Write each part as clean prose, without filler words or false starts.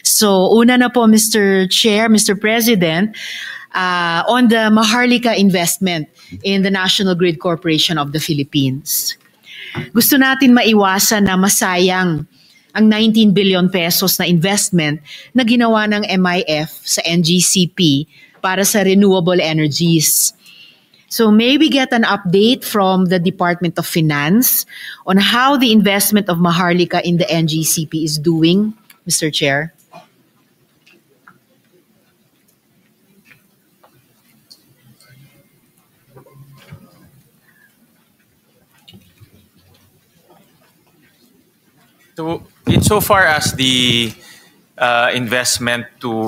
So, una na po, Mr. Chair, Mr. President, on the Maharlika investment in the National Grid Corporation of the Philippines. Gusto natin maiwasan na masayang ang 19 billion pesos na investment na ginawa ng MIF sa NGCP para sa renewable energies. So may we get an update from the Department of Finance on how the investment of Maharlika in the NGCP is doing, Mr. Chair? So, insofar as the investment in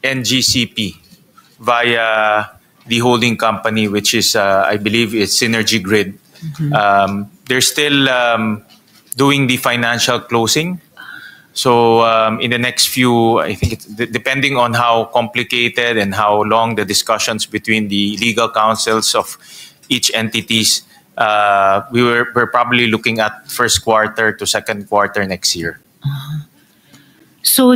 NGCP via the holding company, which is I believe is Synergy Grid. They're still doing the financial closing. So in the next few, I think depending on how complicated and how long the discussions between the legal counsels of each entities, we're probably looking at first quarter to second quarter next year. So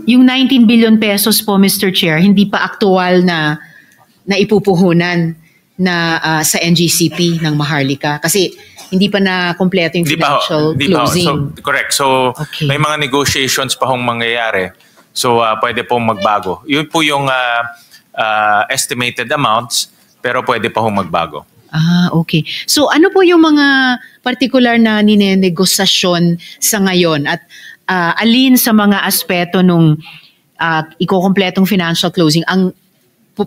yung 19 billion pesos po, Mr. Chair, hindi pa aktual na ipupuhunan na sa NGCP ng Maharlika kasi hindi pa na kompleto yung financial closing. So, correct. So okay. May mga negotiations pa hong mangyayari. So pwede pong magbago. Yun po yung estimated amounts, pero pwede pa hong magbago. Okay. So ano po yung mga particular na ninenegosasyon sa ngayon at alin sa mga aspeto nung ikokompletong financial closing ang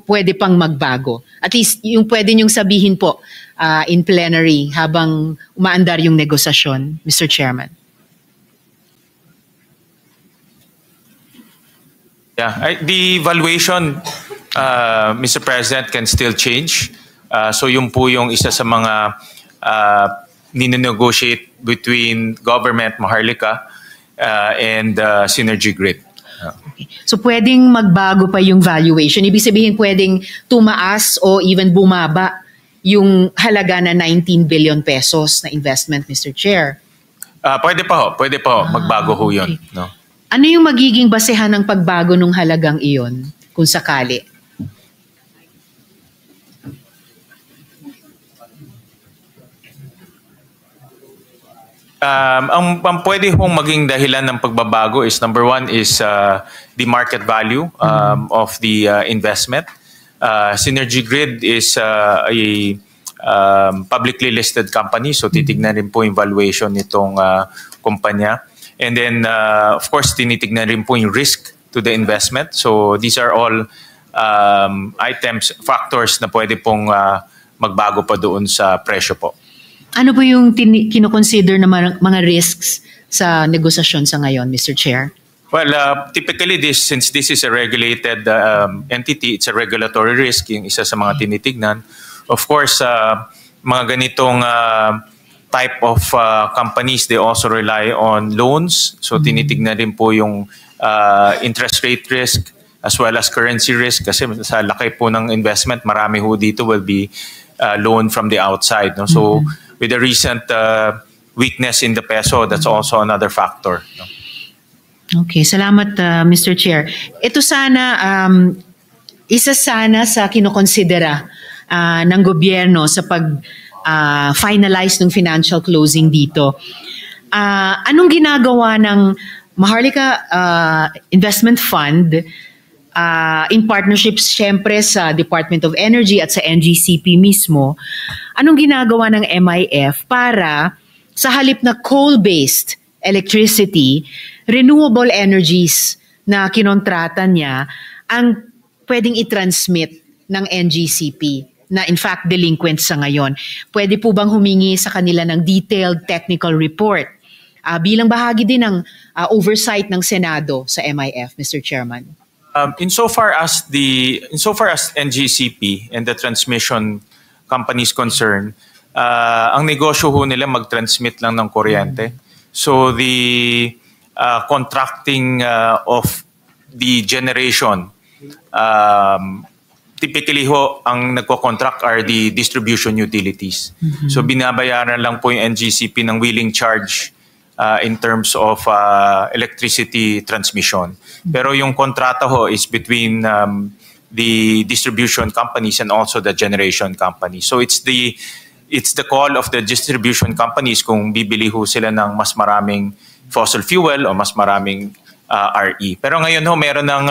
pwede pang magbago? At least yung pwede nyong sabihin po in plenary habang umaandar yung negosasyon, Mr. Chairman. Yeah, the valuation, Mr. President, can still change. So yung po yung isa sa mga ninegotiate between government, Maharlika, and Synergy Grid. Okay. So pwedeng magbago pa yung valuation. Ibig sabihin pwedeng tumaas o even bumaba yung halaga na 19 billion pesos na investment, Mr. Chair. Pwede pa ho. Magbago ho yun. Okay. No? Ano yung magiging basehan ng pagbago ng halagang iyon kung sakali? Ang pwede hong maging dahilan ng pagbabago is number one is the market value of the investment. Synergy Grid is a publicly listed company, so titignan rin po yung valuation nitong kumpanya. And then, of course, tinitignan rin po yung risk to the investment. So these are all factors na pwede pong magbago pa doon sa presyo po. Ano po yung kinoconsider na mga risks sa negosasyon sa ngayon, Mr. Chair? Well, typically since this is a regulated entity, it's a regulatory risk, yung isa sa mga tinitignan. Of course, mga ganitong type of companies, they also rely on loans. So tinitignan rin po yung interest rate risk as well as currency risk kasi sa laki po ng investment, marami ho dito will be loan from the outside. No? So with the recent weakness in the peso, that's also another factor. No? Okay, salamat Mr. Chair. Ito sana, isa sana sa kinokonsidera ng gobyerno sa pag-finalize ng financial closing dito. Anong ginagawa ng Maharlika Investment Fund in partnerships syempre sa Department of Energy at sa NGCP mismo? Anong ginagawa ng MIF para sa halip na coal-based electricity, renewable energies na kinontrata niya ang pwedeng i-transmit ng NGCP na in fact delinquent sa ngayon? Pwede po bang humingi sa kanila ng detailed technical report bilang bahagi din ng oversight ng Senado sa MIF, Mr. Chairman? Insofar as NGCP and the transmission companies concerned, ang negosyo ho nila mag-transmit lang ng kuryente. So the contracting of the generation, typically ho, ang nagko-contract are the distribution utilities. So binabayaran lang po yung NGCP ng wheeling charge in terms of electricity transmission. Pero yung kontrata ho is between the distribution companies and also the generation companies. So it's the call of the distribution companies kung bibili ho sila ng mas maraming fossil fuel o mas maraming RE. Pero ngayon ho meron ng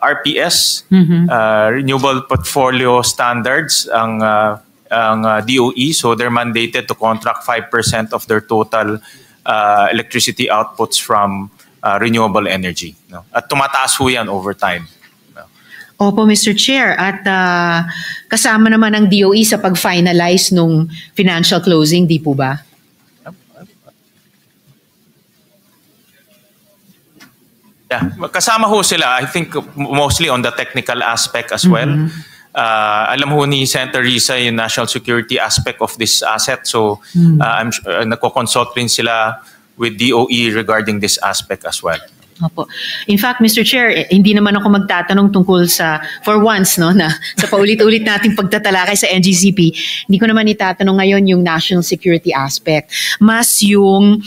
RPS, Renewable Portfolio Standards, ang DOE. So they're mandated to contract 5% of their total electricity outputs from renewable energy. No? At tumataas ho yan over time. No? Opo, Mr. Chair. At kasama naman ang DOE sa pag-finalize nung financial closing, di po ba? Yeah, kasama ho sila. I think mostly on the technical aspect as well. Alam ho ni Senator Risa yung national security aspect of this asset. So I'm nagko-consult rin sila with DOE regarding this aspect as well. Opo. In fact, Mr. Chair, hindi naman ako magtatanong tungkol sa, for once, no, na sa paulit-ulit nating pagtatalakay sa NGCP, hindi ko naman itatanong ngayon yung national security aspect. Mas yung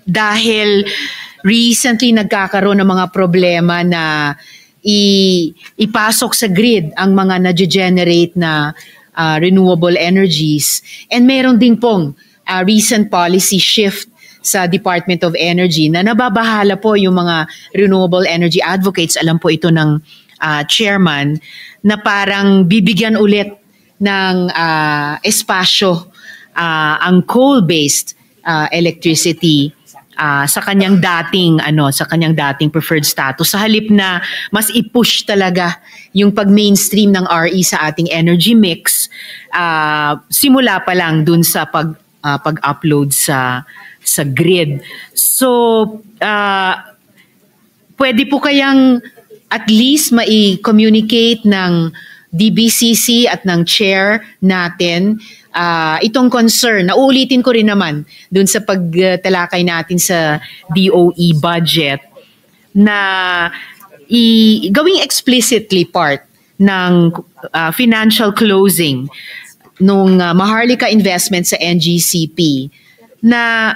dahil recently nagkakaroon ng mga problema na ipasok sa grid ang mga na-generate na renewable energies. And meron din pong recent policy shift sa Department of Energy na nababahala po yung mga renewable energy advocates. Alam po ito ng chairman na parang bibigyan ulit ng espasyo ang coal-based electricity sa kanyang dating preferred status, sa halip na mas i-push talaga yung pag-mainstream ng RE sa ating energy mix, simula pa lang dun sa pag-upload sa grid. So pwede po kayang at least mai-communicate ng DBCC at ng chair natin itong concern. Nauulitin ko rin naman dun sa pagtalakay natin sa DOE budget na gawing explicitly part ng financial closing nung Maharlika investment sa NGCP na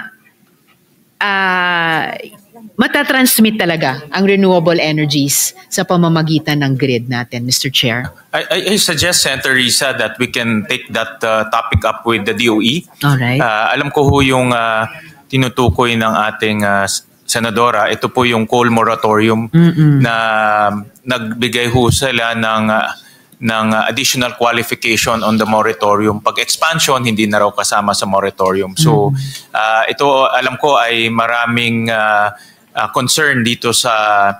matatransmit talaga ang renewable energies sa pamamagitan ng grid natin, Mr. Chair. I suggest, Senator Risa, that we can take that topic up with the DOE. Alright. Alam ko ho yung tinutukoy ng ating senadora. Ito po yung coal moratorium na nagbigay ho sila ng additional qualification on the moratorium. Pag expansion, hindi na raw kasama sa moratorium. So ito alam ko ay maraming concern dito sa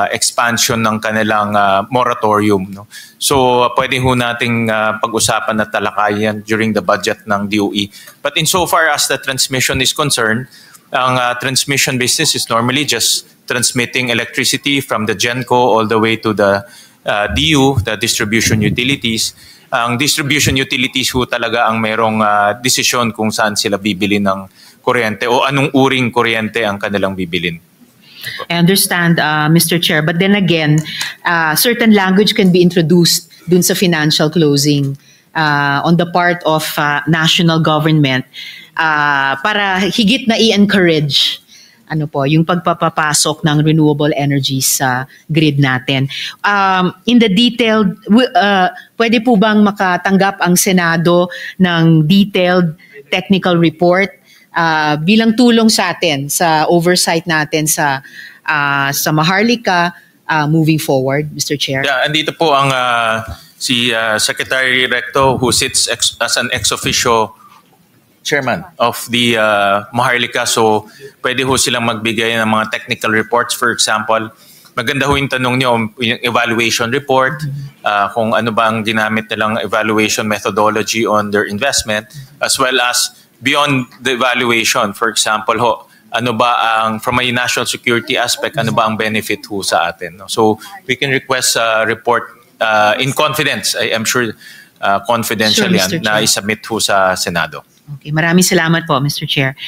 expansion ng kanilang moratorium. No? So pwede ho nating pag-usapan at talakayan during the budget ng DOE. But insofar as the transmission is concerned, ang transmission business is normally just transmitting electricity from the GenCo all the way to the DU, the distribution utilities. Ang distribution utilities ho talaga ang merong desisyon kung saan sila bibili ng kuryente o anong uring kuryente ang kanilang bibilin. I understand, Mr. Chair. But then again, certain language can be introduced dun sa financial closing on the part of national government para higit na i-encourage yung pagpapapasok ng renewable energies sa grid natin. In the detailed, pwede po bang makatanggap ang Senado ng detailed technical report bilang tulong sa atin, sa oversight natin sa Maharlika moving forward, Mr. Chair? Yeah, andito po ang si Secretary Recto who sits as an ex officio chairman of the Maharlika. So pwede ho silang magbigay ng mga technical reports. For example, maganda ho yung tanong niyo, yung evaluation report, kung ano ba ang ginamit nilang evaluation methodology on their investment, as well as beyond the evaluation. For example ho, ano ba ang, from a national security aspect, ano ba ang benefit ho sa atin. No? So we can request a report in confidence. I am sure confidential Sure, yan Mr. na Chair. isubmit ho sa Senado. Okay, maraming salamat po, Mr. Chair.